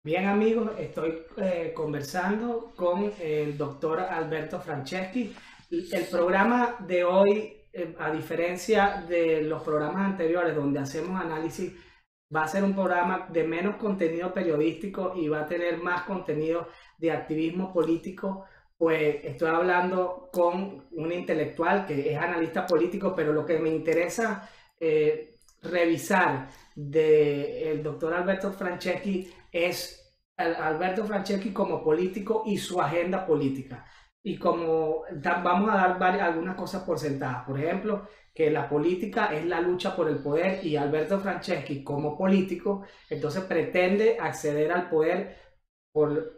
Bien amigos, estoy conversando con el doctor Alberto Franceschi. El programa de hoy, a diferencia de los programas anteriores donde hacemos análisis, va a ser un programa de menos contenido periodístico y va a tener más contenido de activismo político. Pues estoy hablando con un intelectual que es analista político, pero lo que me interesa revisar del doctor Alberto Franceschi es Alberto Franceschi como político y su agenda política. Y como vamos a dar algunas cosas por sentadas. Por ejemplo, que la política es la lucha por el poder y Alberto Franceschi como político entonces pretende acceder al poder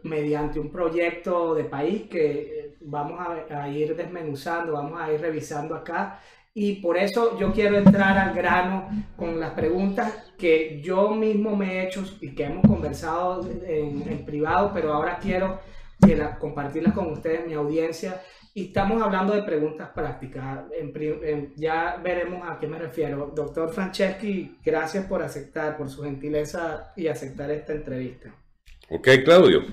mediante un proyecto de país que vamos a ir desmenuzando, vamos a ir revisando acá. Y por eso yo quiero entrar al grano con las preguntas que yo mismo me he hecho y que hemos conversado en privado, pero ahora quiero compartirlas con ustedes, mi audiencia. Y estamos hablando de preguntas prácticas. Ya veremos a qué me refiero. Doctor Franceschi, gracias por aceptar, por su gentileza y aceptar esta entrevista. Ok, Claudio,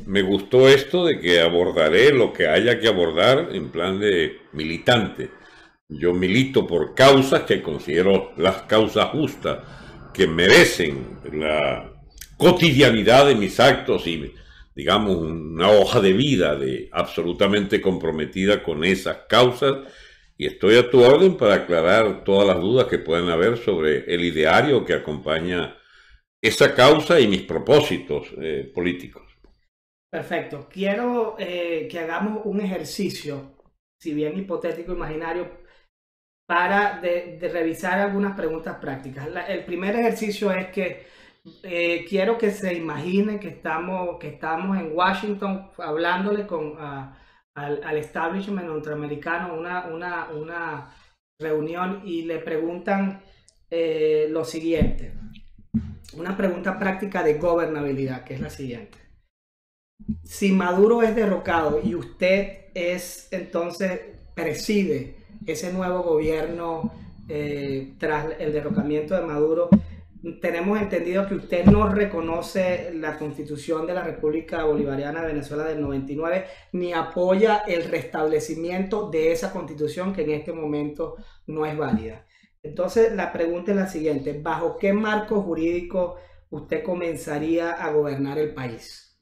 me gustó esto de que abordaré lo que haya que abordar en plan de militante. Yo milito por causas que considero las causas justas, que merecen la cotidianidad de mis actos y, digamos, una hoja de vida absolutamente comprometida con esas causas. Y estoy a tu orden para aclarar todas las dudas que puedan haber sobre el ideario que acompaña esa causa y mis propósitos políticos. Perfecto. Quiero que hagamos un ejercicio, si bien hipotético, imaginario, para de revisar algunas preguntas prácticas. El primer ejercicio es que quiero que se imaginen que estamos en Washington hablándole al establishment norteamericano, una reunión, y le preguntan lo siguiente. Una pregunta práctica de gobernabilidad, que es la siguiente. Si Maduro es derrocado y usted entonces preside ese nuevo gobierno tras el derrocamiento de Maduro, tenemos entendido que usted no reconoce la Constitución de la República Bolivariana de Venezuela del 99, ni apoya el restablecimiento de esa Constitución que en este momento no es válida. Entonces la pregunta es la siguiente: ¿bajo qué marco jurídico usted comenzaría a gobernar el país?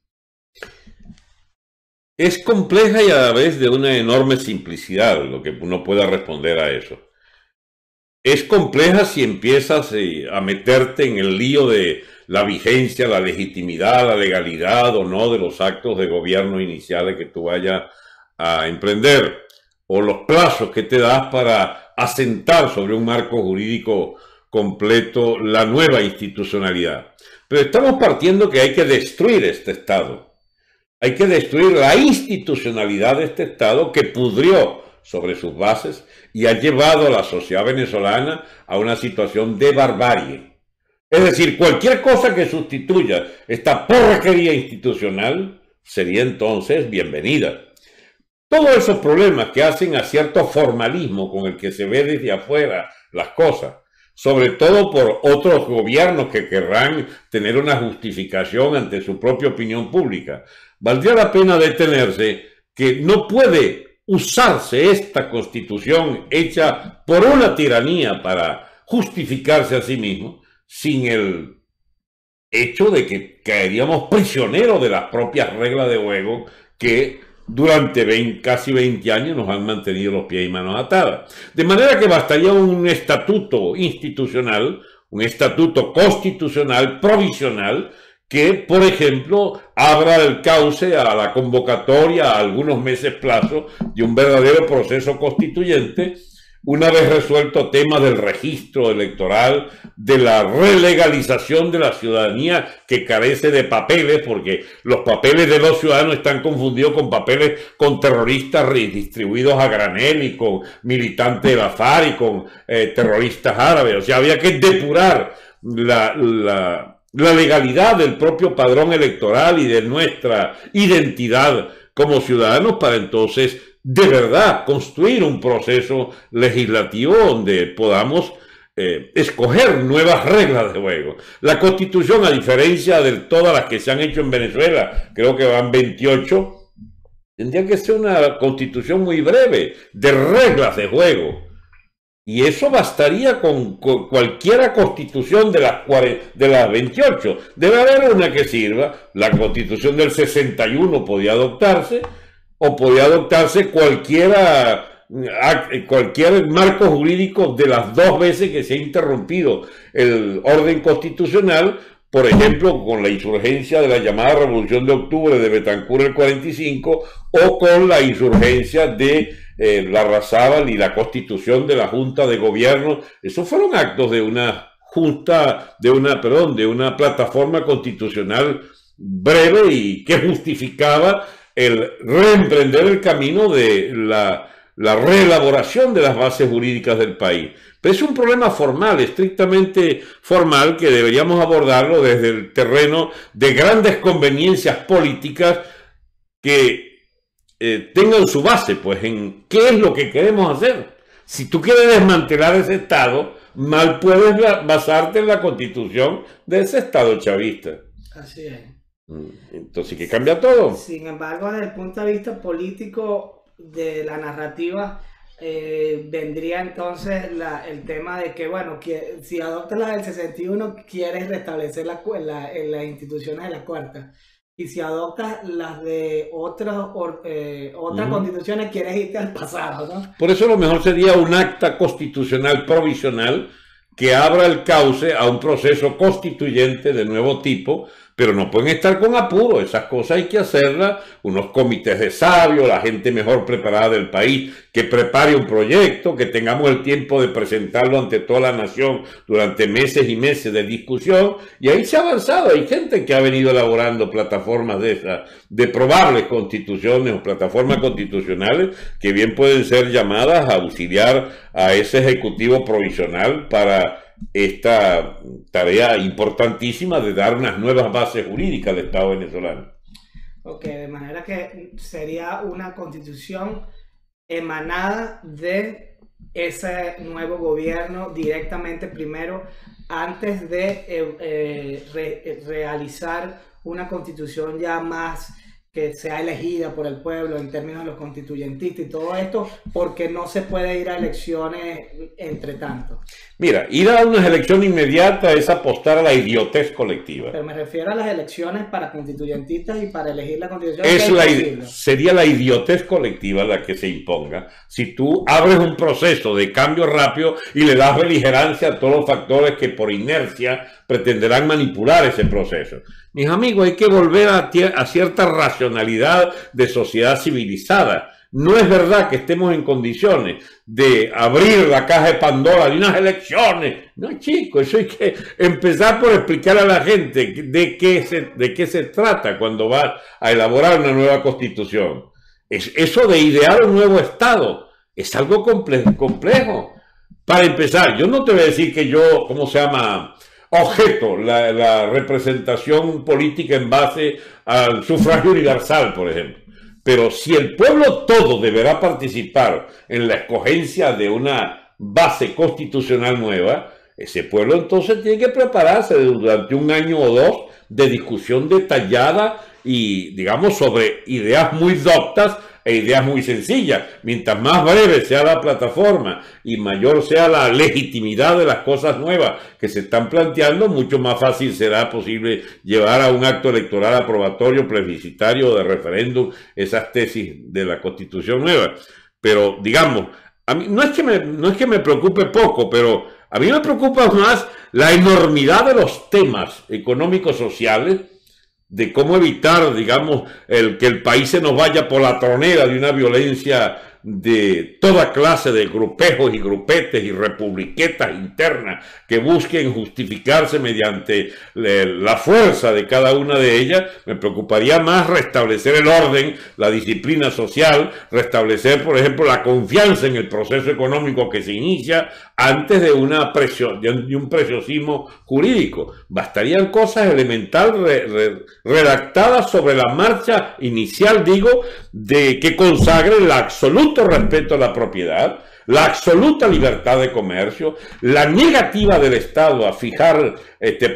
Es compleja y a la vez de una enorme simplicidad lo que uno pueda responder a eso. Es compleja si empiezas a meterte en el lío de la vigencia, la legitimidad, la legalidad o no de los actos de gobierno iniciales que tú vayas a emprender, o los plazos que te das para asentar sobre un marco jurídico completo la nueva institucionalidad. Pero estamos partiendo que hay que destruir este Estado. Hay que destruir la institucionalidad de este Estado que pudrió sobre sus bases y ha llevado a la sociedad venezolana a una situación de barbarie. Es decir, cualquier cosa que sustituya esta porquería institucional sería entonces bienvenida. Todos esos problemas que hacen a cierto formalismo con el que se ve desde afuera las cosas, sobre todo por otros gobiernos que querrán tener una justificación ante su propia opinión pública, valdría la pena detenerse que no puede usarse esta Constitución hecha por una tiranía para justificarse a sí mismo sin el hecho de que caeríamos prisioneros de las propias reglas de juego que durante casi 20 años nos han mantenido los pies y manos atadas. De manera que bastaría un estatuto institucional, un estatuto constitucional provisional que, por ejemplo, abra el cauce a la convocatoria a algunos meses plazo de un verdadero proceso constituyente, una vez resuelto temas del registro electoral, de la relegalización de la ciudadanía que carece de papeles, porque los papeles de los ciudadanos están confundidos con papeles con terroristas redistribuidos a granel y con militantes de la FARC y con terroristas árabes. O sea, había que depurar la legalidad del propio padrón electoral y de nuestra identidad como ciudadanos para entonces de verdad construir un proceso legislativo donde podamos escoger nuevas reglas de juego. La Constitución, a diferencia de todas las que se han hecho en Venezuela, creo que van 28, tendría que ser una Constitución muy breve, de reglas de juego. Y eso bastaría con cualquier constitución de las 28. Debe haber una que sirva. La Constitución del 61 podía adoptarse, o podía adoptarse cualquier marco jurídico de las dos veces que se ha interrumpido el orden constitucional, por ejemplo, con la insurgencia de la llamada Revolución de Octubre de Betancur el 45, o con la insurgencia de Larrazábal y la constitución de la Junta de Gobierno. Esos fueron actos de una de una plataforma constitucional breve y que justificaba el reemprender el camino de la reelaboración de las bases jurídicas del país. Pero es un problema formal, estrictamente formal, que deberíamos abordarlo desde el terreno de grandes conveniencias políticas que tengan su base, pues, en qué es lo que queremos hacer. Si tú quieres desmantelar ese Estado, mal puedes basarte en la constitución de ese Estado chavista. Así es. Entonces, ¿qué cambia todo? Sin embargo, desde el punto de vista político de la narrativa, vendría entonces el tema de que, bueno, que si adoptas la del 61, quieres restablecer las instituciones de la Cuarta. Y si adoptas las de otras constituciones, quieres irte al pasado, ¿no? Por eso lo mejor sería un acta constitucional provisional que abra el cauce a un proceso constituyente de nuevo tipo, pero no pueden estar con apuro. Esas cosas hay que hacerlas, unos comités de sabios, la gente mejor preparada del país, que prepare un proyecto, que tengamos el tiempo de presentarlo ante toda la nación durante meses y meses de discusión, y ahí se ha avanzado. Hay gente que ha venido elaborando plataformas de esas, de probables constituciones o plataformas constitucionales, que bien pueden ser llamadas a auxiliar a ese ejecutivo provisional para esta tarea importantísima de dar unas nuevas bases jurídicas al Estado venezolano. Ok, de manera que sería una constitución emanada de ese nuevo gobierno directamente primero, antes de realizar una constitución ya más que sea elegida por el pueblo en términos de los constituyentistas y todo esto, porque no se puede ir a elecciones entre tanto. Mira, ir a una elección inmediata es apostar a la idiotez colectiva. Pero me refiero a las elecciones para constituyentistas y para elegir la constitución. Sería la idiotez colectiva la que se imponga si tú abres un proceso de cambio rápido y le das beligerancia a todos los factores que por inercia pretenderán manipular ese proceso. Mis amigos, hay que volver a cierta racionalidad de sociedad civilizada. No es verdad que estemos en condiciones de abrir la caja de Pandora de unas elecciones. No, chicos, eso hay que empezar por explicar a la gente de qué se trata cuando va a elaborar una nueva constitución. Eso de idear un nuevo Estado es algo complejo. Para empezar, yo no te voy a decir que yo, ¿cómo se llama?, objeto la representación política en base al sufragio universal, por ejemplo. Pero si el pueblo todo deberá participar en la escogencia de una base constitucional nueva, ese pueblo entonces tiene que prepararse durante un año o dos de discusión detallada y, digamos, sobre ideas muy doctas e ideas muy sencillas. Mientras más breve sea la plataforma y mayor sea la legitimidad de las cosas nuevas que se están planteando, mucho más fácil será posible llevar a un acto electoral aprobatorio, plebiscitario o de referéndum esas tesis de la Constitución nueva. Pero, digamos, a mí no es que me preocupe poco, pero a mí me preocupa más la enormidad de los temas económicos sociales, de cómo evitar, digamos, que el país se nos vaya por la tronera de una violencia de toda clase de grupejos y grupetes y republiquetas internas que busquen justificarse mediante la fuerza de cada una de ellas. Me preocuparía más restablecer el orden, la disciplina social, restablecer, por ejemplo, la confianza en el proceso económico que se inicia antes de un preciosismo jurídico. Bastarían cosas elementales redactadas sobre la marcha inicial, digo, de que consagre el absoluto respeto a la propiedad, la absoluta libertad de comercio, la negativa del Estado a fijar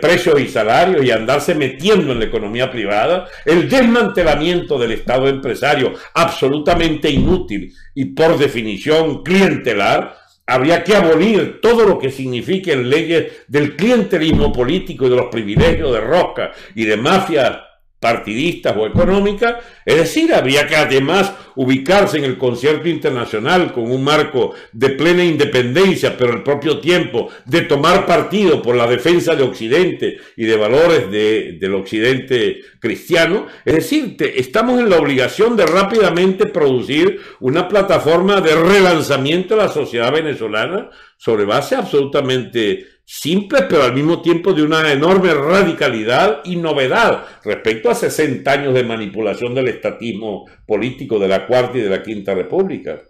precios y salarios y andarse metiendo en la economía privada, el desmantelamiento del Estado empresario absolutamente inútil y por definición clientelar. Habría que abolir todo lo que signifiquen leyes del clientelismo político y de los privilegios de rosca y de mafias partidistas o económicas, es decir, habría que además ubicarse en el concierto internacional con un marco de plena independencia, pero al propio tiempo de tomar partido por la defensa de Occidente y de valores del Occidente cristiano. Es decir, estamos en la obligación de rápidamente producir una plataforma de relanzamiento de la sociedad venezolana sobre base absolutamente simple, pero al mismo tiempo de una enorme radicalidad y novedad respecto a 60 años de manipulación del estatismo político de la Cuarta y de la Quinta República.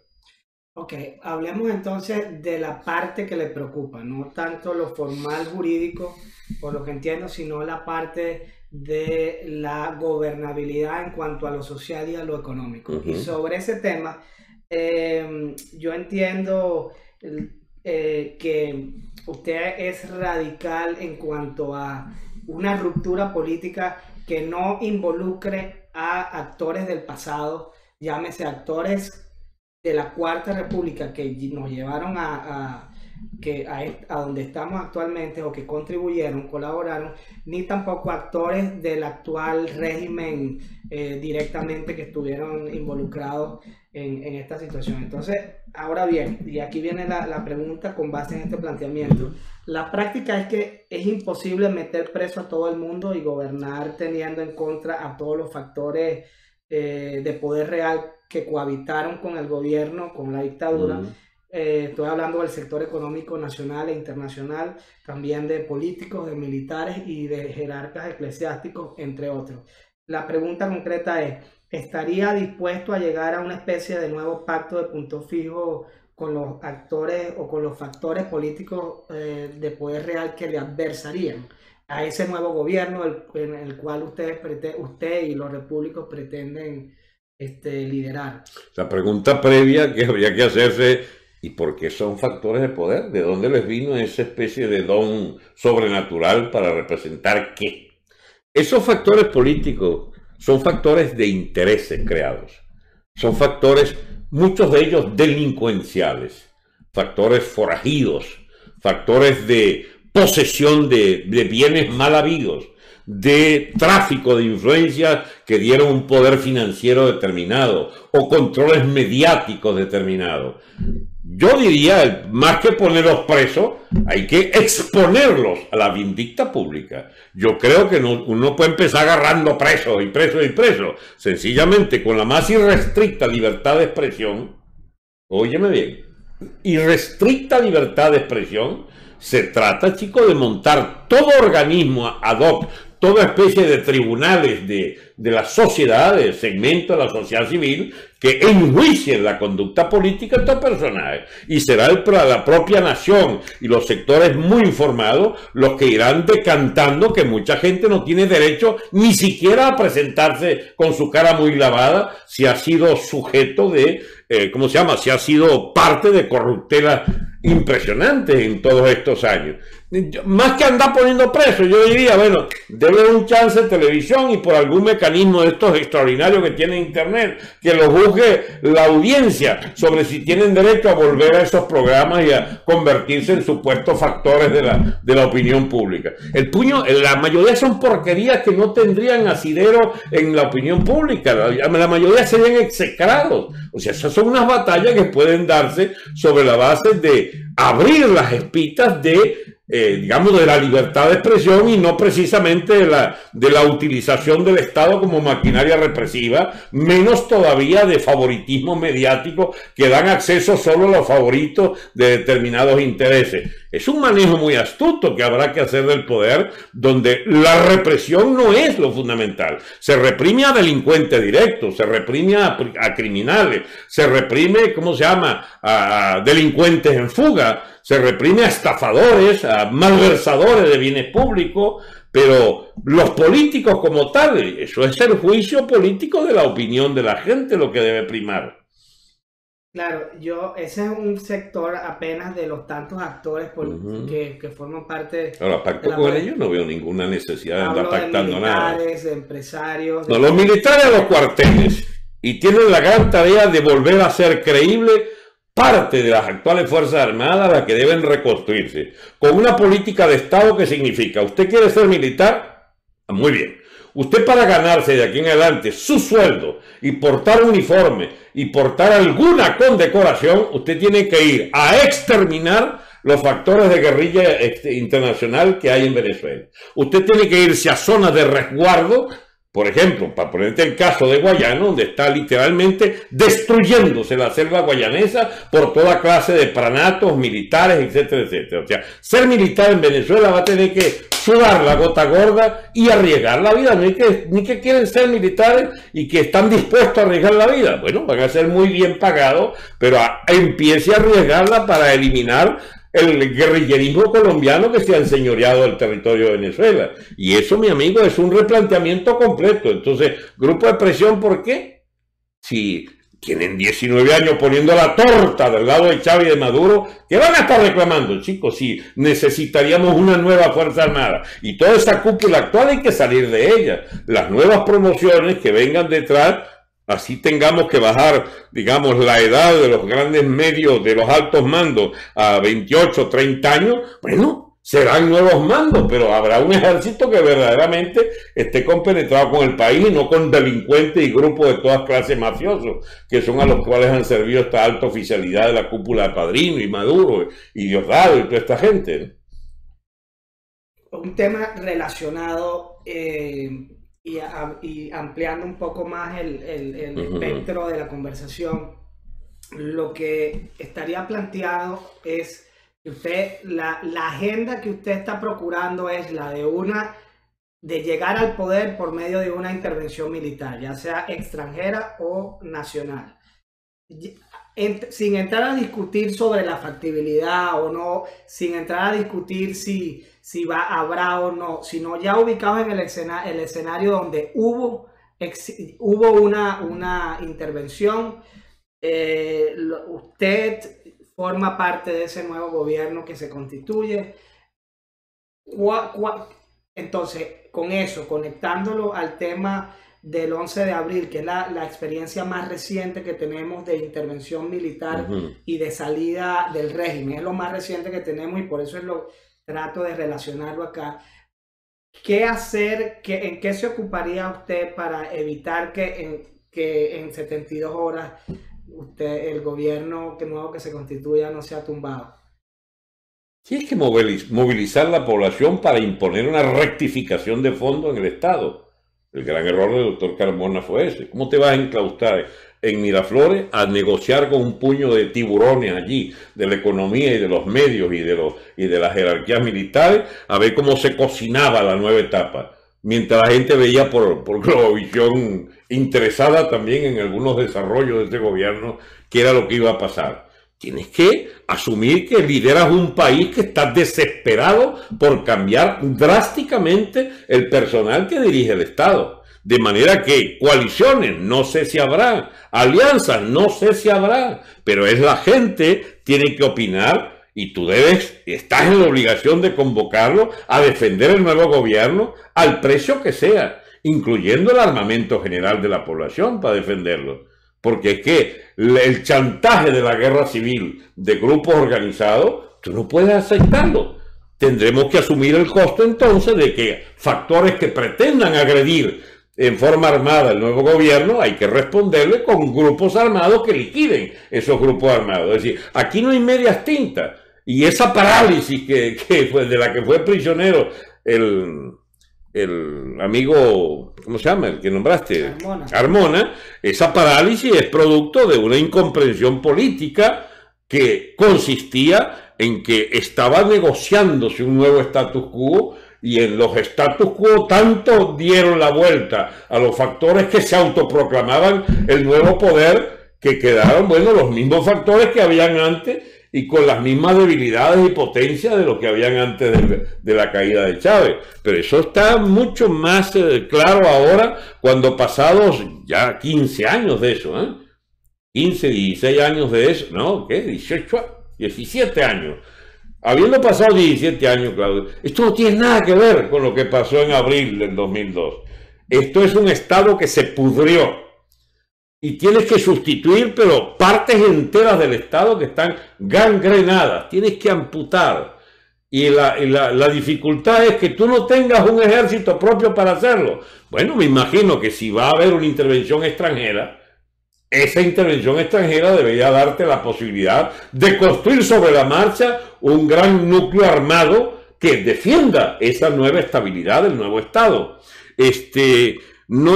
Ok, hablemos entonces de la parte que le preocupa, no tanto lo formal jurídico, por lo que entiendo, sino la parte de la gobernabilidad en cuanto a lo social y a lo económico. Y sobre ese tema, yo entiendo que usted es radical en cuanto a una ruptura política que no involucre a actores del pasado, llámese actores de la Cuarta República que nos llevaron a donde estamos actualmente o que contribuyeron, colaboraron, ni tampoco actores del actual régimen directamente que estuvieron involucrados en esta situación. Entonces, ahora bien, y aquí viene la pregunta con base en este planteamiento. La práctica es que es imposible meter preso a todo el mundo y gobernar teniendo en contra a todos los factores de poder real que cohabitaron con el gobierno, con la dictadura. Estoy hablando del sector económico nacional e internacional, también de políticos, de militares y de jerarcas eclesiásticos, entre otros. La pregunta concreta es, ¿estaría dispuesto a llegar a una especie de nuevo pacto de punto fijo con los actores o con los factores políticos de poder real que le adversarían a ese nuevo gobierno en el cual usted y los repúblicos pretenden liderar? La pregunta previa que habría que hacerse: ¿y por qué son factores de poder? ¿De dónde les vino esa especie de don sobrenatural para representar qué? Esos factores políticos son factores de intereses creados. Son factores, muchos de ellos delincuenciales, factores forajidos, factores de posesión de bienes mal habidos, de tráfico de influencias que dieron un poder financiero determinado o controles mediáticos determinados. Yo diría, más que ponerlos presos, hay que exponerlos a la vindicta pública. Yo creo que uno puede empezar agarrando presos y presos y presos. Sencillamente, con la más irrestricta libertad de expresión, óyeme bien, irrestricta libertad de expresión, se trata, chicos, de montar todo organismo ad hoc, toda especie de tribunales de la sociedad, de segmento de la sociedad civil, que enjuicien la conducta política de estos personajes. Y será la propia nación y los sectores muy informados los que irán decantando que mucha gente no tiene derecho ni siquiera a presentarse con su cara muy lavada si ha sido sujeto de, ¿cómo se llama? Si ha sido parte de corruptelas impresionantes en todos estos años. Más que andar poniendo presos, yo diría, bueno, debe un chance de televisión y por algún mecanismo de estos extraordinarios que tiene Internet, que lo juzgue la audiencia sobre si tienen derecho a volver a esos programas y a convertirse en supuestos factores de la opinión pública. La mayoría son porquerías que no tendrían asidero en la opinión pública, la mayoría serían execrados. O sea, esas son unas batallas que pueden darse sobre la base de abrir las espitas digamos, de la libertad de expresión y no precisamente de la utilización del Estado como maquinaria represiva, menos todavía de favoritismo mediático que dan acceso solo a los favoritos de determinados intereses. Es un manejo muy astuto que habrá que hacer del poder, donde la represión no es lo fundamental. Se reprime a delincuentes directos, se reprime a criminales, se reprime, ¿cómo se llama?, a delincuentes en fuga, se reprime a estafadores, a malversadores de bienes públicos, pero los políticos como tal, eso es el juicio político de la opinión de la gente lo que debe primar. Claro, ese es un sector apenas de los tantos actores que forman parte Ahora, de pacto la con política. ellos no veo ninguna necesidad de andar Hablo de pactando nada. militares, de empresarios, No, los militares a los cuarteles y tienen la gran tarea de volver a ser creíble parte de las actuales Fuerzas Armadas, las que deben reconstruirse, con una política de Estado que significa, ¿usted quiere ser militar? Muy bien. Usted para ganarse de aquí en adelante su sueldo y portar uniforme y portar alguna condecoración, usted tiene que ir a exterminar los factores de guerrilla internacional que hay en Venezuela. Usted tiene que irse a zonas de resguardo, por ejemplo, para ponerte el caso de Guayana, donde está literalmente destruyéndose la selva guayanesa por toda clase de pranatos, militares, etcétera, etcétera. O sea, ser militar en Venezuela va a tener que sudar la gota gorda y arriesgar la vida. Ni que quieren ser militares y que están dispuestos a arriesgar la vida. Bueno, van a ser muy bien pagados, pero empiece a arriesgarla para eliminar el guerrillerismo colombiano que se ha enseñoreado del territorio de Venezuela. Y eso, mi amigo, es un replanteamiento completo. Entonces, grupo de presión, ¿por qué? Si tienen 19 años poniendo la torta del lado de Chávez y de Maduro, ¿qué van a estar reclamando, chicos? Si necesitaríamos una nueva Fuerza Armada. Y toda esa cúpula actual hay que salir de ella. Las nuevas promociones que vengan detrás, así tengamos que bajar, digamos, la edad de los grandes medios, de los altos mandos a 28, 30 años, bueno, serán nuevos mandos, pero habrá un ejército que verdaderamente esté compenetrado con el país y no con delincuentes y grupos de todas clases mafiosos, que son a los cuales han servido esta alta oficialidad de la cúpula de Padrino y Maduro y Diosdado y toda esta gente. un tema relacionado y ampliando un poco más el espectro de la conversación, lo que estaría planteado es que la agenda que usted está procurando es la de llegar al poder por medio de una intervención militar, ya sea extranjera o nacional. Sin entrar a discutir sobre la factibilidad o no, sin entrar a discutir si habrá o no, sino ya ubicados en el escenario donde hubo una intervención. Usted forma parte de ese nuevo gobierno que se constituye. Entonces, con eso, conectándolo al tema del 11 de abril, que es la experiencia más reciente que tenemos de intervención militar y de salida del régimen, es lo más reciente que tenemos y por eso trato de relacionarlo acá. ¿Qué hacer? ¿En qué se ocuparía usted para evitar que en 72 horas el gobierno nuevo que se constituya no sea tumbado? Tienes que movilizar la población para imponer una rectificación de fondo en el Estado. El gran error del doctor Carmona fue ese. ¿Cómo te vas a enclaustrar en Miraflores a negociar con un puño de tiburones allí, de la economía y de los medios y de las jerarquías militares, a ver cómo se cocinaba la nueva etapa? Mientras la gente veía por Globovisión interesada también en algunos desarrollos de este gobierno, qué era lo que iba a pasar. Tienes que asumir que lideras un país que está desesperado por cambiar drásticamente el personal que dirige el Estado. De manera que coaliciones, no sé si habrá, alianzas, no sé si habrá, pero es la gente, tiene que opinar y tú estás en la obligación de convocarlo a defender el nuevo gobierno al precio que sea, incluyendo el armamento general de la población para defenderlo. Porque es que el chantaje de la guerra civil de grupos organizados, tú no puedes aceptarlo. Tendremos que asumir el costo entonces de que factores que pretendan agredir en forma armada el nuevo gobierno, hay que responderle con grupos armados que liquiden esos grupos armados. Es decir, aquí no hay medias tintas. Y esa parálisis de la que fue prisionero el amigo, ¿cómo se llama? El que nombraste, Carmona, esa parálisis es producto de una incomprensión política que consistía en que estaba negociándose un nuevo status quo y en los status quo tanto dieron la vuelta a los factores que se autoproclamaban el nuevo poder que quedaron, bueno, los mismos factores que habían antes y con las mismas debilidades y potencias de lo que habían antes de la caída de Chávez. Pero eso está mucho más claro ahora, cuando pasados ya 15 años de eso, 15, 16 años de eso, no, ¿qué? 17 años. Habiendo pasado 17 años, Claudio, esto no tiene nada que ver con lo que pasó en abril del 2002. Esto es un Estado que se pudrió y tienes que sustituir, pero partes enteras del Estado que están gangrenadas, tienes que amputar. Y la dificultad es que tú no tengas un ejército propio para hacerlo. Bueno, me imagino que si va a haber una intervención extranjera, esa intervención extranjera debería darte la posibilidad de construir sobre la marcha un gran núcleo armado que defienda esa nueva estabilidad del nuevo Estado. No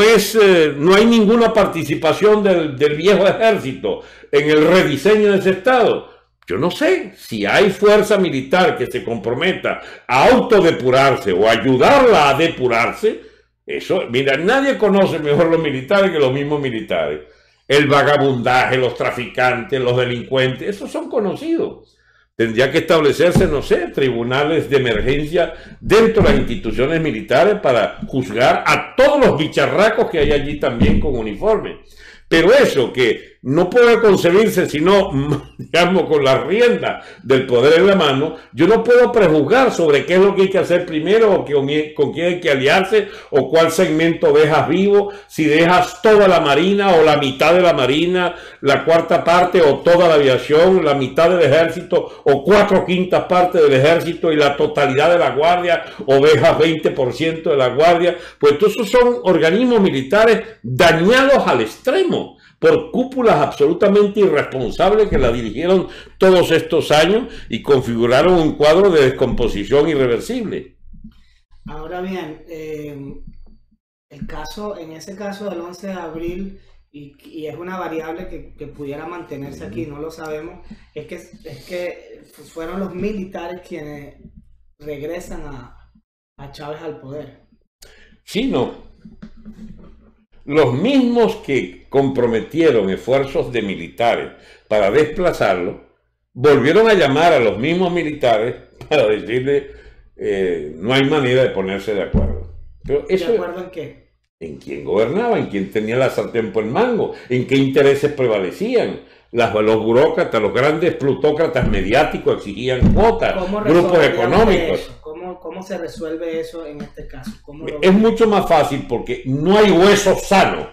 hay ninguna participación del viejo ejército en el rediseño de ese Estado. Yo no sé si hay fuerza militar que se comprometa a autodepurarse o ayudarla a depurarse. Eso, mira, nadie conoce mejor los militares que los mismos militares. El vagabundaje, los traficantes, los delincuentes, esos son conocidos. Tendría que establecerse, no sé, tribunales de emergencia dentro de las instituciones militares para juzgar a todos los bicharracos que hay allí también con uniforme. Pero eso que no puede concebirse sino, digamos, con la rienda del poder en la mano, yo no puedo prejuzgar sobre qué es lo que hay que hacer primero o con quién hay que aliarse o cuál segmento dejas vivo, si dejas toda la marina o la mitad de la marina, la cuarta parte o toda la aviación, la mitad del ejército o 4/5 partes del ejército y la totalidad de la guardia o dejas 20% de la guardia. Pues todos esos son organismos militares dañados al extremo por cúpulas absolutamente irresponsables que la dirigieron todos estos años y configuraron un cuadro de descomposición irreversible. Ahora bien, en ese caso del 11 de abril, y es una variable que pudiera mantenerse aquí, no lo sabemos, es que fueron los militares quienes regresan a Chávez al poder. Sí, no. Los mismos que comprometieron esfuerzos de militares para desplazarlo, volvieron a llamar a los mismos militares para decirle no hay manera de ponerse de acuerdo. Pero eso, ¿de acuerdo en qué? En quién gobernaba, en quién tenía la sartén por el mango, en qué intereses prevalecían. Los burócratas, los grandes plutócratas mediáticos exigían cuotas, grupos económicos. ¿Cómo se resuelve eso en este caso? Es mucho más fácil porque no hay hueso sano,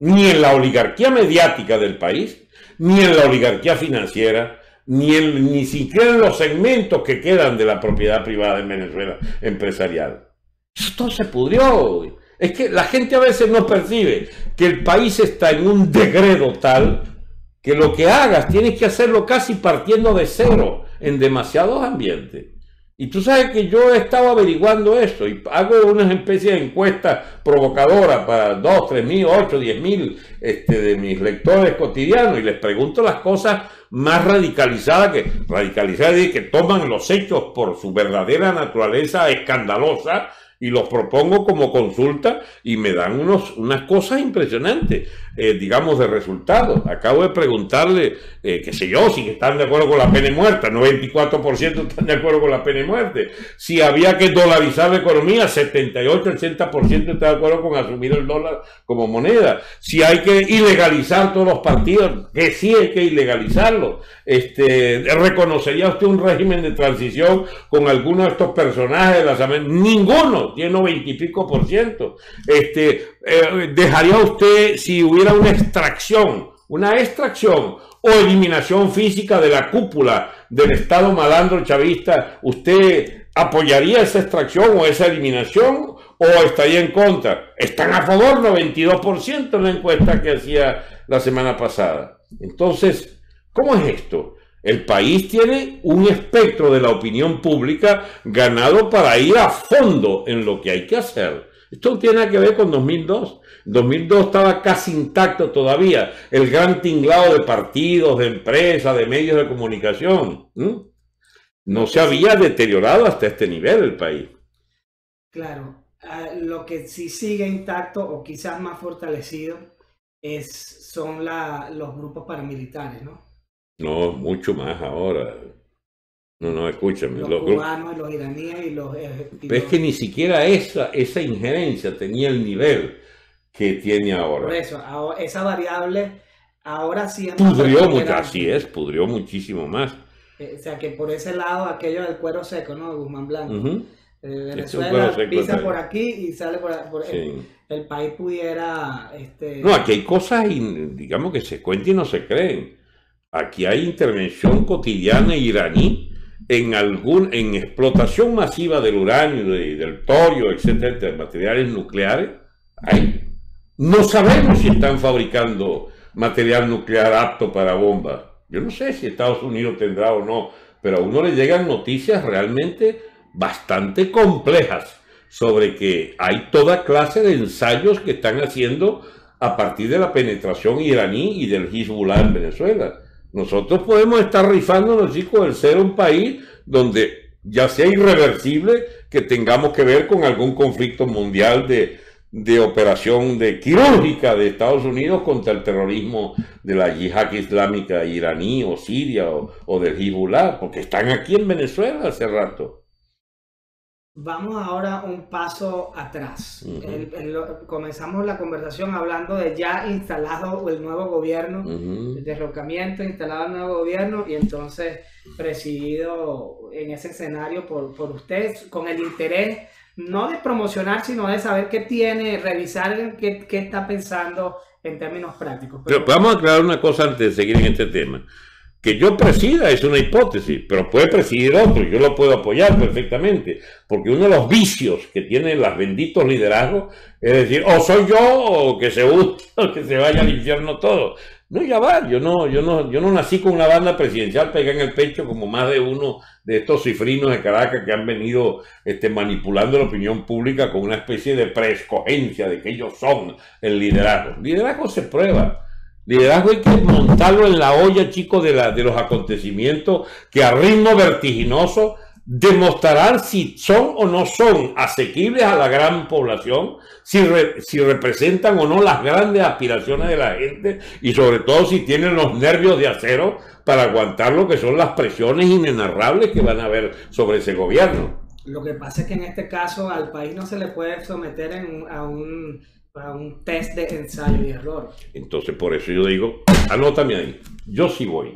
ni en la oligarquía mediática del país, ni en la oligarquía financiera, ni siquiera en los segmentos que quedan de la propiedad privada en Venezuela empresarial. Eso todo se pudrió. Es que la gente a veces no percibe que el país está en un degredo tal que lo que hagas tienes que hacerlo casi partiendo de cero en demasiados ambientes. Y tú sabes que yo he estado averiguando esto y hago una especie de encuesta provocadora para 2, 3 mil, 8, 10 mil de mis lectores cotidianos y les pregunto las cosas más radicalizadas que toman los hechos por su verdadera naturaleza escandalosa y los propongo como consulta y me dan unas cosas impresionantes, digamos, de resultados. Acabo de preguntarle, qué sé yo, si están de acuerdo con la pena de muerte, 94% están de acuerdo con la pena de muerte. Si había que dolarizar la economía, 78-80% está de acuerdo con asumir el dólar como moneda. Si hay que ilegalizar todos los partidos, que sí hay que ilegalizarlo. ¿Reconocería usted un régimen de transición con alguno de estos personajes de las Américas? Ninguno, tiene 90 y pico %. ¿Dejaría usted, si hubiera una extracción o eliminación física de la cúpula del Estado malandro chavista, usted apoyaría esa extracción o esa eliminación o estaría en contra? Están a favor 92% en la encuesta que hacía la semana pasada. Entonces, ¿cómo es esto? El país tiene un espectro de la opinión pública ganado para ir a fondo en lo que hay que hacer. Esto no tiene nada que ver con 2002. En 2002 estaba casi intacto todavía el gran tinglado de partidos, de empresas, de medios de comunicación. No se había deteriorado hasta este nivel el país. Claro, lo que sí sigue intacto o quizás más fortalecido son los grupos paramilitares, ¿no? No, mucho más ahora. No, escúchame. Los cubanos, los iraníes y los... Pero es que ni siquiera esa injerencia tenía el nivel que tiene ahora. Por eso, esa variable ahora sí es más Pudrió mucho, preponderante. así es, pudrió muchísimo más. O sea que por ese lado, aquello del cuero seco, ¿no? Guzmán Blanco. Ujú. Es un cuero Venezuela seco pisa también. por aquí y sale por Sí. el país pudiera, No, aquí hay cosas, digamos, que se cuentan y no se creen. Aquí hay intervención cotidiana iraní en explotación masiva del uranio, del torio, etcétera, de materiales nucleares. No sabemos si están fabricando material nuclear apto para bombas. Yo no sé si Estados Unidos tendrá o no, pero a uno le llegan noticias realmente bastante complejas sobre que hay toda clase de ensayos que están haciendo a partir de la penetración iraní y del Hezbollah en Venezuela. Nosotros podemos estar rifándonos, chicos, el ser un país donde ya sea irreversible que tengamos que ver con algún conflicto mundial de operación quirúrgica de Estados Unidos contra el terrorismo de la yihad islámica iraní o siria o del Hezbollah, porque están aquí en Venezuela hace rato. Vamos ahora un paso atrás. Comenzamos la conversación hablando de ya instalado el nuevo gobierno, el derrocamiento, instalado el nuevo gobierno y entonces presidido en ese escenario por usted, con el interés no de promocionar, sino de saber qué tiene, revisar qué está pensando en términos prácticos. Pero vamos a aclarar una cosa antes de seguir en este tema. Que yo presida es una hipótesis, pero puede presidir otro, yo lo puedo apoyar perfectamente, porque uno de los vicios que tienen los benditos liderazgos es decir, o soy yo o que se vaya al infierno todo. No, ya va, yo no nací con una banda presidencial pegada en el pecho como más de uno de estos cifrinos de Caracas que han venido manipulando la opinión pública con una especie de preescogencia de que ellos son el liderazgo. Liderazgo se prueba. Liderazgo hay que montarlo en la olla, chicos, de los acontecimientos que a ritmo vertiginoso demostrarán si son o no son asequibles a la gran población, si representan o no las grandes aspiraciones de la gente y sobre todo si tienen los nervios de acero para aguantar lo que son las presiones inenarrables que van a haber sobre ese gobierno. Lo que pasa es que en este caso al país no se le puede someter a un test de ensayo y error. Entonces por eso yo digo, anótame ahí, yo sí voy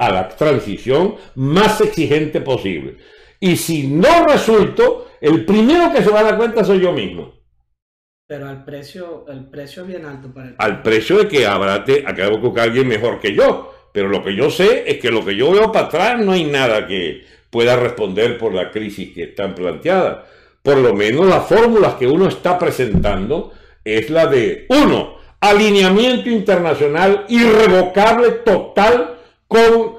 a la transición más exigente posible. Y si no resulto, el primero que se va a dar cuenta soy yo mismo. Pero el precio es bien alto para el país. Al precio de que acabo con alguien mejor que yo. Pero lo que yo sé es que lo que yo veo para atrás no hay nada que pueda responder por la crisis que están planteadas. Por lo menos las fórmulas que uno está presentando es la de, 1, alineamiento internacional irrevocable total con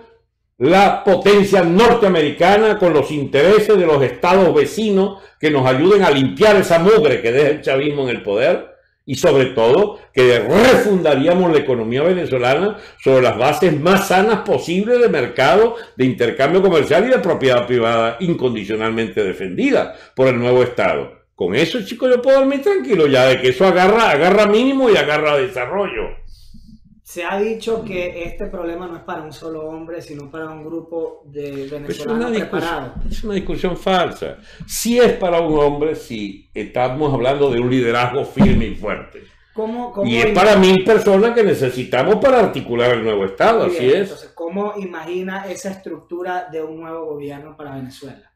la potencia norteamericana, con los intereses de los estados vecinos que nos ayuden a limpiar esa mugre que deja el chavismo en el poder y sobre todo que refundaríamos la economía venezolana sobre las bases más sanas posibles de mercado, de intercambio comercial y de propiedad privada incondicionalmente defendida por el nuevo Estado. Con eso, chicos, yo puedo dormir tranquilo ya de que eso agarra mínimo y agarra desarrollo. Se ha dicho que este problema no es para un solo hombre, sino para un grupo de venezolanos preparados. Es una discusión falsa. Si es para un hombre, si estamos hablando de un liderazgo firme y fuerte. Y es para 1000 personas que necesitamos para articular el nuevo Estado, así es. Entonces, ¿cómo imagina esa estructura de un nuevo gobierno para Venezuela?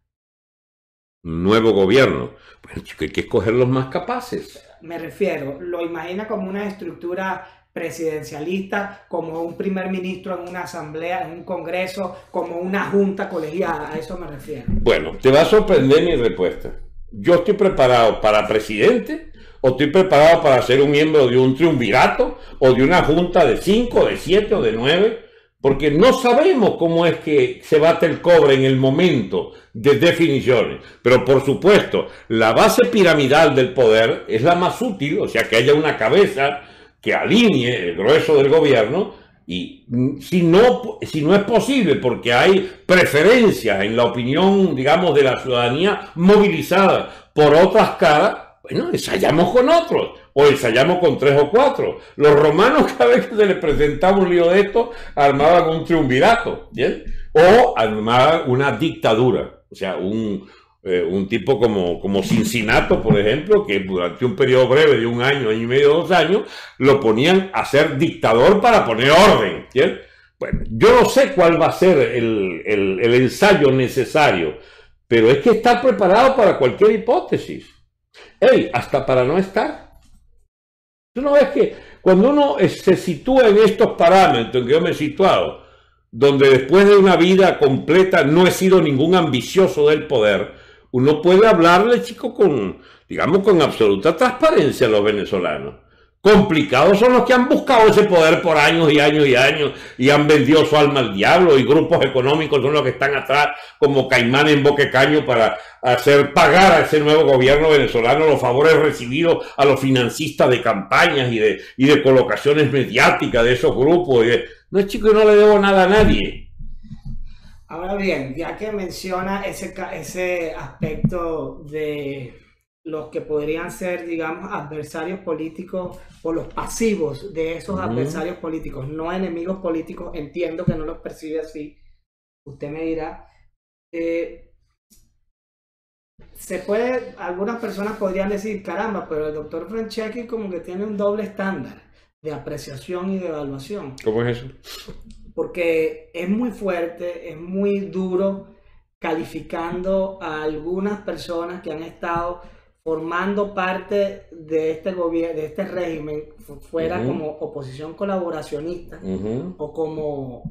Nuevo gobierno. Bueno, chicos, hay que escoger los más capaces. Me refiero, ¿lo imagina como una estructura presidencialista, como un primer ministro en una asamblea, en un congreso, como una junta colegiada? A eso me refiero. Bueno, te va a sorprender mi respuesta. Yo estoy preparado para presidente o estoy preparado para ser un miembro de un triunvirato o de una junta de 5, de 7 o de 9, porque no sabemos cómo es que se bate el cobre en el momento de definiciones. Pero por supuesto, la base piramidal del poder es la más útil, o sea, que haya una cabeza que alinee el grueso del gobierno, y si no es posible porque hay preferencias en la opinión, digamos, de la ciudadanía movilizada por otras caras, bueno, ensayamos con otros, o ensayamos con 3 o 4. Los romanos, cada vez que se les presentaba un lío de esto, armaban un triunvirato, ¿bien? O armaban una dictadura, o sea, un tipo como Cincinnato, por ejemplo, que durante un periodo breve de un año, año y medio, 2 años, lo ponían a ser dictador para poner orden. ¿Sí? Bueno, yo no sé cuál va a ser el ensayo necesario, pero es que estar preparado para cualquier hipótesis. Hey, hasta para no estar. Tú no ves que cuando uno se sitúa en estos parámetros en que yo me he situado, donde después de una vida completa no he sido ningún ambicioso del poder, uno puede hablarle, chico, digamos, con absoluta transparencia a los venezolanos. Complicados son los que han buscado ese poder por años y años y años y han vendido su alma al diablo, y grupos económicos son los que están atrás como caimán en boquecaño para hacer pagar a ese nuevo gobierno venezolano los favores recibidos a los financistas de campañas y de colocaciones mediáticas de esos grupos. No, chico, yo no le debo nada a nadie. Ahora bien, ya que menciona ese aspecto de los que podrían ser, digamos, adversarios políticos o los pasivos de esos adversarios políticos, no enemigos políticos, entiendo que no los percibe así, usted me dirá, algunas personas podrían decir, caramba, pero el doctor Franceschi como que tiene un doble estándar de apreciación y de evaluación. ¿Cómo es eso? Porque es muy fuerte, es muy duro calificando a algunas personas que han estado formando parte de este gobierno, de este régimen, fuera como oposición colaboracionista o como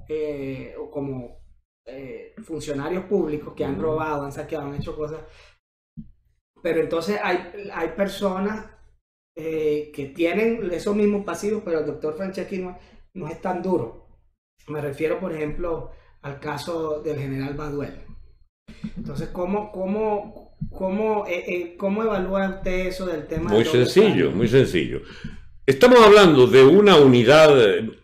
funcionarios públicos que han robado, han saqueado, han hecho cosas. Pero entonces hay personas que tienen esos mismos pasivos, pero el doctor Franceschi no es tan duro. Me refiero, por ejemplo, al caso del general Baduel. Entonces, ¿cómo evalúa usted eso del tema? Muy sencillo, muy sencillo. Estamos hablando de una unidad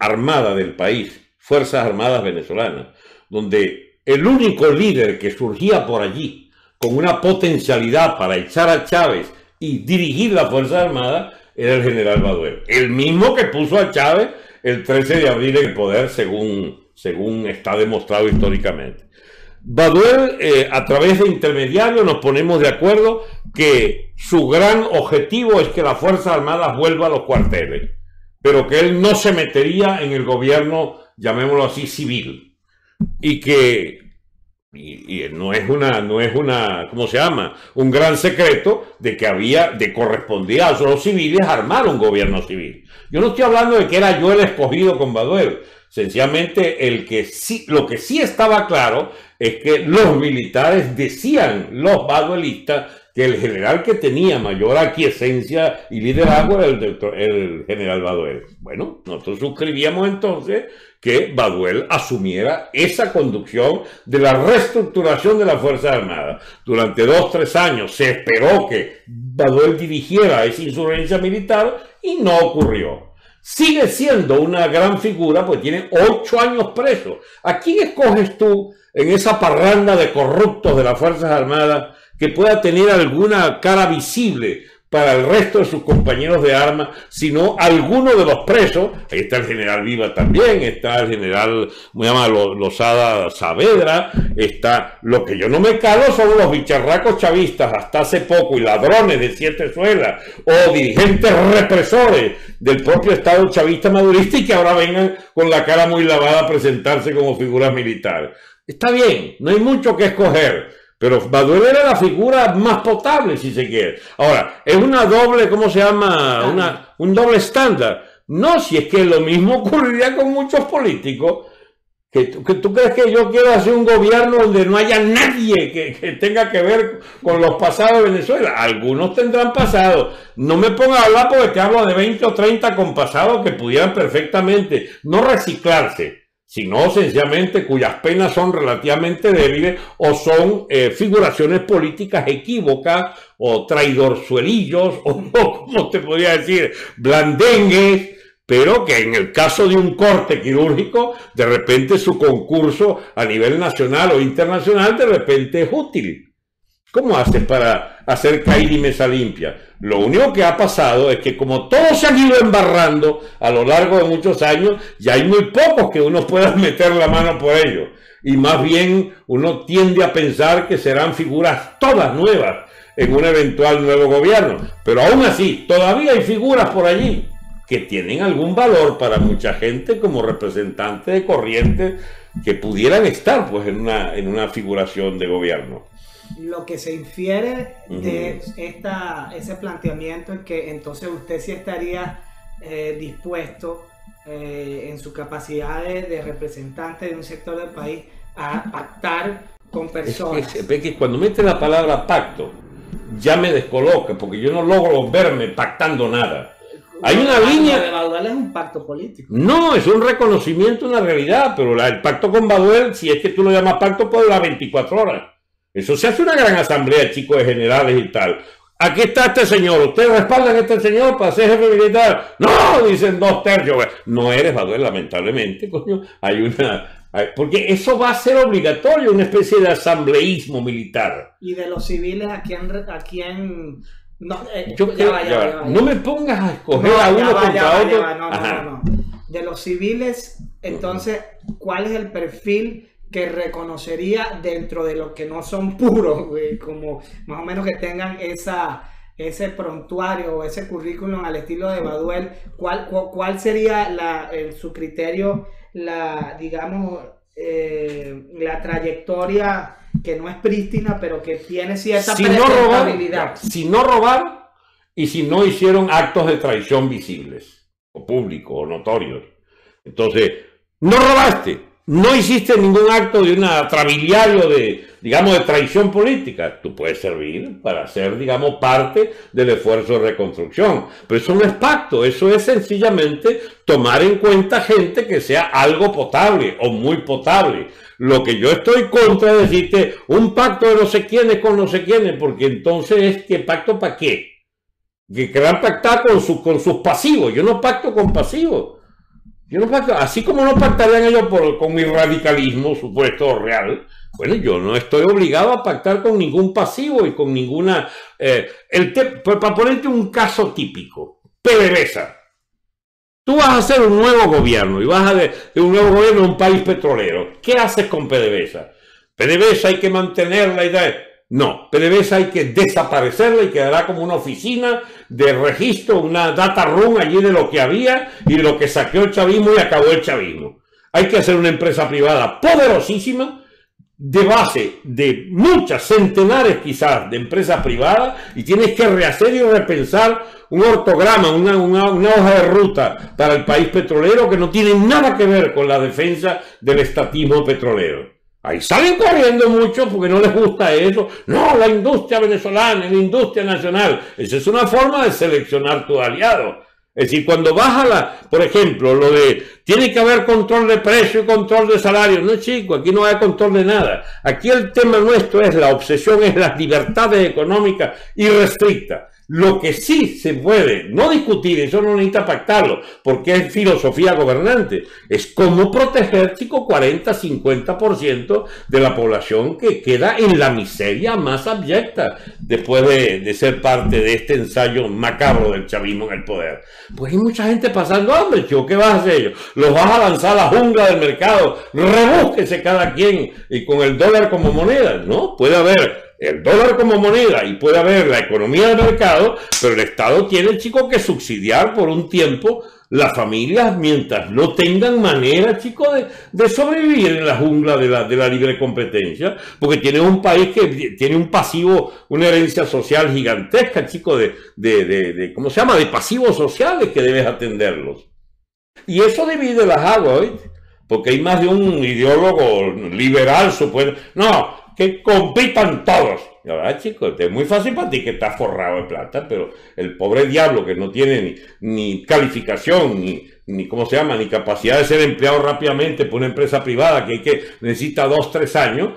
armada del país, Fuerzas Armadas Venezolanas, donde el único líder que surgía por allí con una potencialidad para echar a Chávez y dirigir la Fuerza Armada era el general Baduel, el mismo que puso a Chávez el 13 de abril en el poder, según está demostrado históricamente. Baduel, a través de intermediarios, nos ponemos de acuerdo que su gran objetivo es que las Fuerzas Armadas vuelvan a los cuarteles, pero que él no se metería en el gobierno, llamémoslo así, civil, y que no es una, ¿cómo se llama? Un gran secreto de que correspondía a los civiles armar un gobierno civil. Yo no estoy hablando de que era yo el escogido con Baduel, sencillamente lo que sí estaba claro es que los militares decían, los baduelistas, que el general que tenía mayor aquiescencia y liderazgo era el general Baduel. Bueno, nosotros suscribíamos entonces que Baduel asumiera esa conducción de la reestructuración de las Fuerzas Armadas. Durante 2-3 años se esperó que Baduel dirigiera esa insurgencia militar y no ocurrió. Sigue siendo una gran figura, pues tiene 8 años preso. ¿A quién escoges tú en esa parranda de corruptos de las Fuerzas Armadas que pueda tener alguna cara visible para el resto de sus compañeros de armas, sino alguno de los presos? Ahí está el general Viva también, está el general Lozada Saavedra, está, lo que yo no me calo son los bicharracos chavistas hasta hace poco y ladrones de 7 suelas o dirigentes represores del propio Estado chavista madurista y que ahora vengan con la cara muy lavada a presentarse como figuras militares. Está bien, no hay mucho que escoger, pero Baduel era la figura más potable, si se quiere. Ahora, es una doble, ¿cómo se llama? Un doble estándar. No, si es que lo mismo ocurriría con muchos políticos. Que tú crees que yo quiero hacer un gobierno donde no haya nadie que tenga que ver con los pasados de Venezuela. Algunos tendrán pasado. No me pongas a hablar porque te hablo de 20 o 30 con pasados que pudieran perfectamente no reciclarse, sino sencillamente cuyas penas son relativamente débiles o son figuraciones políticas equívocas o traidorzuelillos o como te podría decir, blandengues, pero que en el caso de un corte quirúrgico, de repente su concurso a nivel nacional o internacional de repente es útil. ¿Cómo haces para hacer caer y mesa limpia? Lo único que ha pasado es que como todos se han ido embarrando a lo largo de muchos años, ya hay muy pocos que uno pueda meter la mano por ellos. y más bien uno tiende a pensar que serán figuras todas nuevas en un eventual nuevo gobierno. Pero aún así, todavía hay figuras por allí que tienen algún valor para mucha gente como representantes de corrientes que pudieran estar pues en una figuración de gobierno. Lo que se infiere de ese planteamiento es que entonces usted sí estaría dispuesto en su capacidad de representante de un sector del país a pactar con personas. Es que cuando mete la palabra pacto ya me descoloca, porque yo no logro verme pactando nada. Hay una línea. De Baduel es un pacto político. No, es un reconocimiento, una realidad, pero el pacto con Baduel, si es que tú lo llamas pacto, puede durar 24 horas. Eso se hace una gran asamblea, chicos, de generales y tal. Aquí está este señor, ¿ustedes respaldan a este señor para ser jefe militar? No, dicen 2/3. No eres Baduel, lamentablemente, coño. Porque eso va a ser obligatorio, una especie de asambleísmo militar. ¿Y de los civiles a quién? No, no me pongas a escoger a uno contra otro. No. De los civiles, entonces, ¿cuál es el perfil que reconocería dentro de los que no son puros, como más o menos que tengan ese prontuario o ese currículum al estilo de Baduel? ¿Cuál sería en su criterio digamos, la trayectoria que no es prístina, pero que tiene cierta presentabilidad? Si no robar y si no hicieron actos de traición visibles, o públicos, o notorios. Entonces, no robaste, no hiciste ningún acto de un atrabiliario digamos, de traición política. Tú puedes servir para ser, digamos, parte del esfuerzo de reconstrucción. Pero eso no es pacto, eso es sencillamente tomar en cuenta gente que sea algo potable o muy potable. Lo que yo estoy contra es decirte un pacto de no sé quiénes con no sé quiénes, porque entonces es que pacto para qué. Que quieran pactar con sus pasivos. Yo no pacto con pasivos. Yo no pacto, así como no pactarían ellos con mi radicalismo supuesto o real. Bueno, yo no estoy obligado a pactar con ningún pasivo y con ninguna... para ponerte un caso típico, PDVSA. Tú vas a hacer un nuevo gobierno y vas a de un nuevo gobierno en un país petrolero. ¿Qué haces con PDVSA? PDVSA hay que mantenerla y tal. No, PDVSA hay que desaparecerla y quedará como una oficina de registro, una data room allí de lo que había y de lo que saqueó el chavismo y acabó el chavismo. Hay que hacer una empresa privada poderosísima, de base de muchas, centenares quizás de empresas privadas, y tienes que rehacer y repensar un ortograma, una hoja de ruta para el país petrolero que no tiene nada que ver con la defensa del estatismo petrolero. Ahí salen corriendo muchos porque no les gusta eso. No, la industria venezolana, la industria nacional. Esa es una forma de seleccionar tus aliados. Es decir, cuando baja por ejemplo, lo de tiene que haber control de precio y control de salario. No, chico, aquí no hay control de nada. Aquí el tema nuestro es la obsesión, es las libertades económicas irrestrictas. Lo que sí se puede no discutir, eso no necesita pactarlo, porque es filosofía gobernante, es cómo proteger, chico, 40-50% de la población que queda en la miseria más abyecta después de ser parte de este ensayo macabro del chavismo en el poder. Pues hay mucha gente pasando hambre, chico, ¿qué vas a hacer ellos? Los vas a lanzar a la jungla del mercado, rebúsquese cada quien y con el dólar como moneda, ¿no? Puede haber el dólar como moneda y puede haber la economía del mercado, pero el Estado tiene, chico, que subsidiar por un tiempo las familias mientras no tengan manera, chico, de sobrevivir en la jungla de la libre competencia, porque tiene un país que tiene un pasivo, una herencia social gigantesca, chico, ¿cómo se llama?, de pasivos sociales que debes atenderlos. Y eso divide las aguas, ¿oíste? Porque hay más de un ideólogo liberal, no, que compitan todos. La verdad, chicos, es muy fácil para ti que estás forrado de plata, pero el pobre diablo que no tiene ni calificación, ni ¿cómo se llama?, ni capacidad de ser empleado rápidamente por una empresa privada que necesita 2-3 años,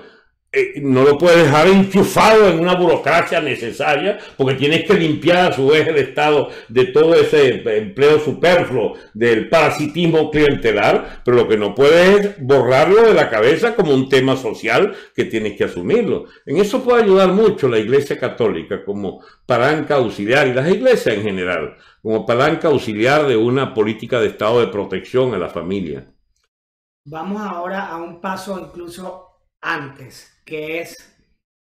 no lo puedes dejar enchufado en una burocracia necesaria, porque tienes que limpiar a su vez el Estado de todo ese empleo superfluo, del parasitismo clientelar, pero lo que no puedes es borrarlo de la cabeza como un tema social que tienes que asumirlo. En eso puede ayudar mucho la Iglesia Católica como palanca auxiliar, y las iglesias en general, como palanca auxiliar de una política de Estado de protección a la familia. Vamos ahora a un paso incluso antes, que es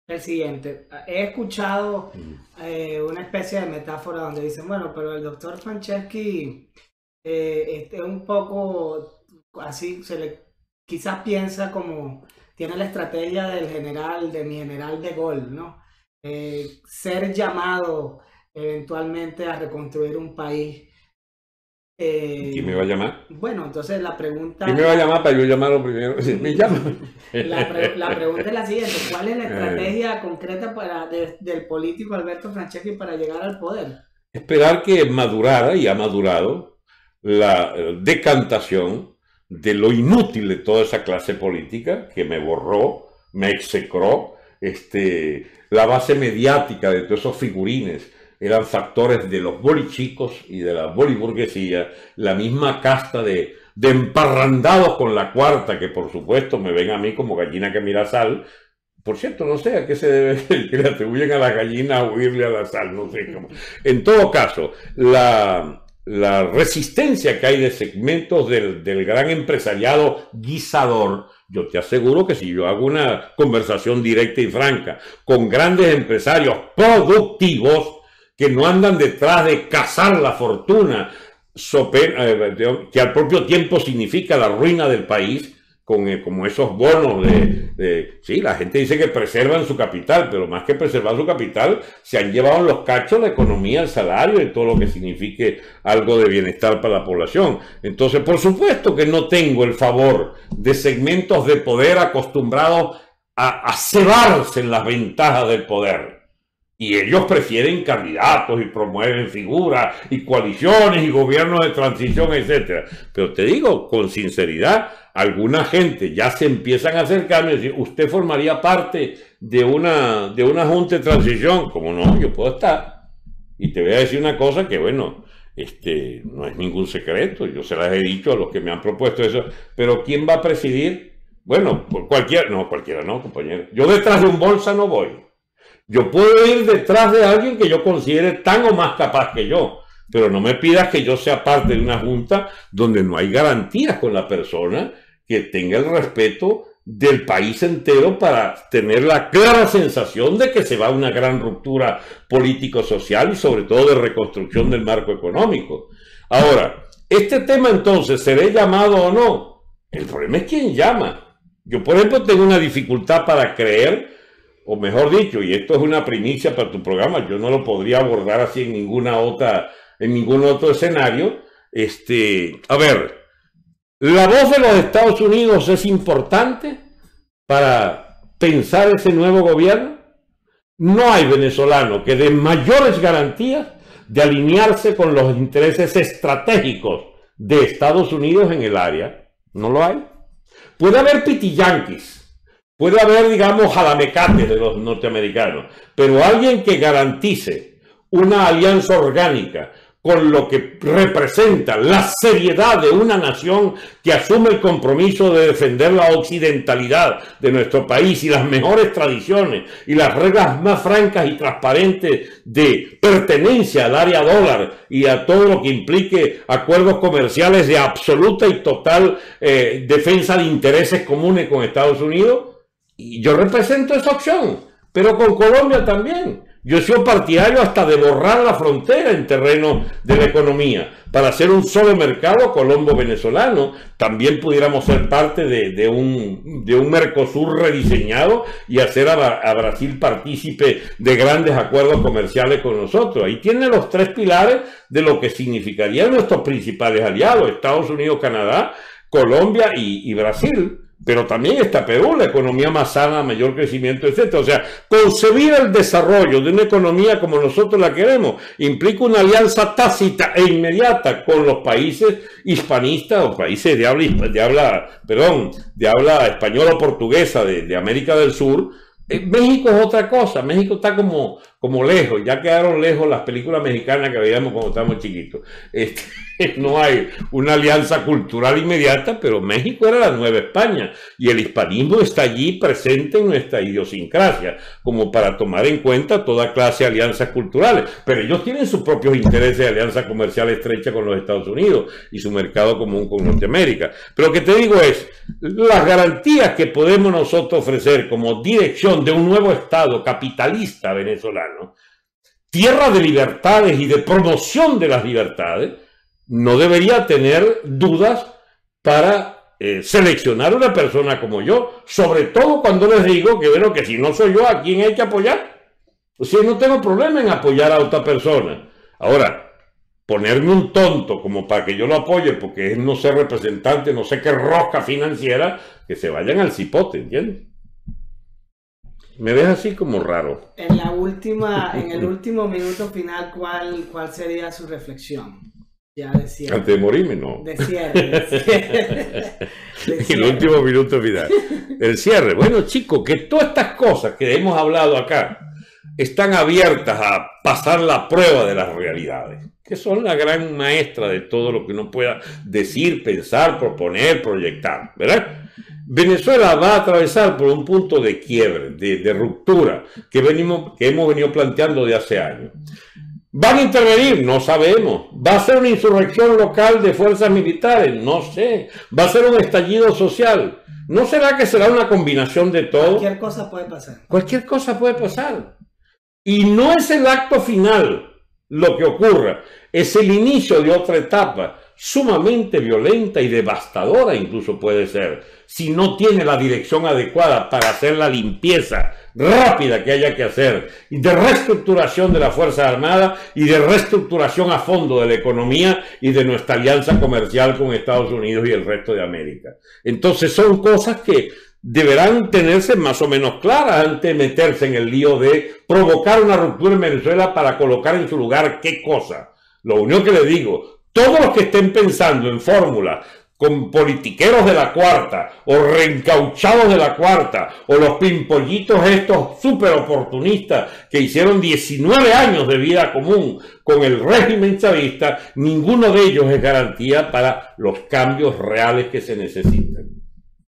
el siguiente. He escuchado una especie de metáfora donde dicen, bueno, pero el doctor Franceschi es un poco así, quizás piensa como tiene la estrategia de mi general de Gaulle, ¿no? Ser llamado eventualmente a reconstruir un país. ¿Quién me va a llamar? Bueno, entonces la pregunta... ¿Quién me va a llamar para yo llamarlo primero? Me llama. La pregunta es la siguiente: ¿cuál es la estrategia concreta del político Alberto Franceschi para llegar al poder? Esperar que madurara, y ha madurado, la decantación de lo inútil de toda esa clase política que me borró, me execró, la base mediática de todos esos figurines eran factores de los bolichicos y de la boliburguesía, la misma casta de emparrandados con la cuarta, que por supuesto me ven a mí como gallina que mira sal. Por cierto, no sé a qué se debe que le atribuyen a la gallina huirle a la sal, no sé cómo. En todo caso, la resistencia que hay de segmentos del gran empresariado guisador, yo te aseguro que si yo hago una conversación directa y franca con grandes empresarios productivos que no andan detrás de cazar la fortuna, que al propio tiempo significa la ruina del país, como esos bonos sí, la gente dice que preservan su capital, pero más que preservar su capital, se han llevado en los cachos la economía, el salario y todo lo que signifique algo de bienestar para la población. Entonces, por supuesto que no tengo el favor de segmentos de poder acostumbrados a cebarse en las ventajas del poder. Y ellos prefieren candidatos y promueven figuras y coaliciones y gobiernos de transición, etc. Pero te digo, con sinceridad, alguna gente ya se empiezan a acercarme y decir, ¿usted formaría parte de una junta de transición? Como no, yo puedo estar. Y te voy a decir una cosa que, bueno, no es ningún secreto, yo se las he dicho a los que me han propuesto eso, pero ¿quién va a presidir? Bueno, cualquiera no, compañero. Yo detrás de un bolsa no voy. Yo puedo ir detrás de alguien que yo considere tan o más capaz que yo, pero no me pidas que yo sea parte de una junta donde no hay garantías con la persona que tenga el respeto del país entero para tener la clara sensación de que se va a una gran ruptura político-social y sobre todo de reconstrucción del marco económico. Ahora, este tema entonces, ¿seré llamado o no? El problema es quién llama. Yo, por ejemplo, tengo una dificultad para creer, o mejor dicho, y esto es una primicia para tu programa, yo no lo podría abordar así en ningún otro escenario. A ver, la voz de los Estados Unidos es importante para pensar ese nuevo gobierno. No hay venezolano que dé mayores garantías de alinearse con los intereses estratégicos de Estados Unidos en el área. No lo hay. Puede haber pitiyanquis. Puede haber, digamos, jalamecates de los norteamericanos, pero alguien que garantice una alianza orgánica con lo que representa la seriedad de una nación que asume el compromiso de defender la occidentalidad de nuestro país y las mejores tradiciones y las reglas más francas y transparentes de pertenencia al área dólar y a todo lo que implique acuerdos comerciales de absoluta y total defensa de intereses comunes con Estados Unidos. Y yo represento esa opción, pero con Colombia también. Yo he sido partidario hasta de borrar la frontera en terreno de la economía para hacer un solo mercado colombo-venezolano. También pudiéramos ser parte de un Mercosur rediseñado y hacer a Brasil partícipe de grandes acuerdos comerciales con nosotros. Ahí tiene los tres pilares de lo que significarían nuestros principales aliados: Estados Unidos, Canadá, Colombia y Brasil. Pero también está Perú, la economía más sana, mayor crecimiento, etc. O sea, concebir el desarrollo de una economía como nosotros la queremos implica una alianza tácita e inmediata con los países hispanistas o países de habla española o portuguesa de América del Sur. México es otra cosa. México está como como lejos, ya quedaron lejos las películas mexicanas que veíamos cuando estábamos chiquitos. No hay una alianza cultural inmediata, pero México era la Nueva España y el hispanismo está allí presente en nuestra idiosincrasia, como para tomar en cuenta toda clase de alianzas culturales. Pero ellos tienen sus propios intereses de alianza comercial estrecha con los Estados Unidos y su mercado común con Norteamérica. Pero lo que te digo es, las garantías que podemos nosotros ofrecer como dirección de un nuevo Estado capitalista venezolano, tierra de libertades y de promoción de las libertades, no debería tener dudas para seleccionar una persona como yo, sobre todo cuando les digo que, bueno, que si no soy yo, ¿a quién hay que apoyar? O sea, no tengo problema en apoyar a otra persona. Ahora, ponerme un tonto como para que yo lo apoye porque es no ser representante, no sé qué rosca financiera, que se vayan al cipote, ¿entiendes? Me ves así como raro. En el último minuto final, ¿cuál sería su reflexión? Ya de cierre. Antes de morirme, no. De cierre. El último minuto final. El cierre. Bueno, chicos, que todas estas cosas que hemos hablado acá están abiertas a pasar la prueba de las realidades, que son la gran maestra de todo lo que uno pueda decir, pensar, proponer, proyectar, ¿verdad? Venezuela va a atravesar por un punto de quiebre, de ruptura, que hemos venido planteando de hace años. ¿Van a intervenir? No sabemos. ¿Va a ser una insurrección local de fuerzas militares? No sé. ¿Va a ser un estallido social? ¿No será que será una combinación de todo? Cualquier cosa puede pasar. Cualquier cosa puede pasar. Y no es el acto final lo que ocurra, es el inicio de otra etapa sumamente violenta y devastadora, incluso puede ser, si no tiene la dirección adecuada para hacer la limpieza rápida que haya que hacer, y de reestructuración de la Fuerza Armada y de reestructuración a fondo de la economía y de nuestra alianza comercial con Estados Unidos y el resto de América. Entonces son cosas que deberán tenerse más o menos claras antes de meterse en el lío de provocar una ruptura en Venezuela para colocar en su lugar qué cosa. Lo único que les digo, todos los que estén pensando en fórmulas con politiqueros de la cuarta o reencauchados de la cuarta o los pimpollitos estos súper oportunistas que hicieron 19 años de vida común con el régimen chavista, ninguno de ellos es garantía para los cambios reales que se necesitan.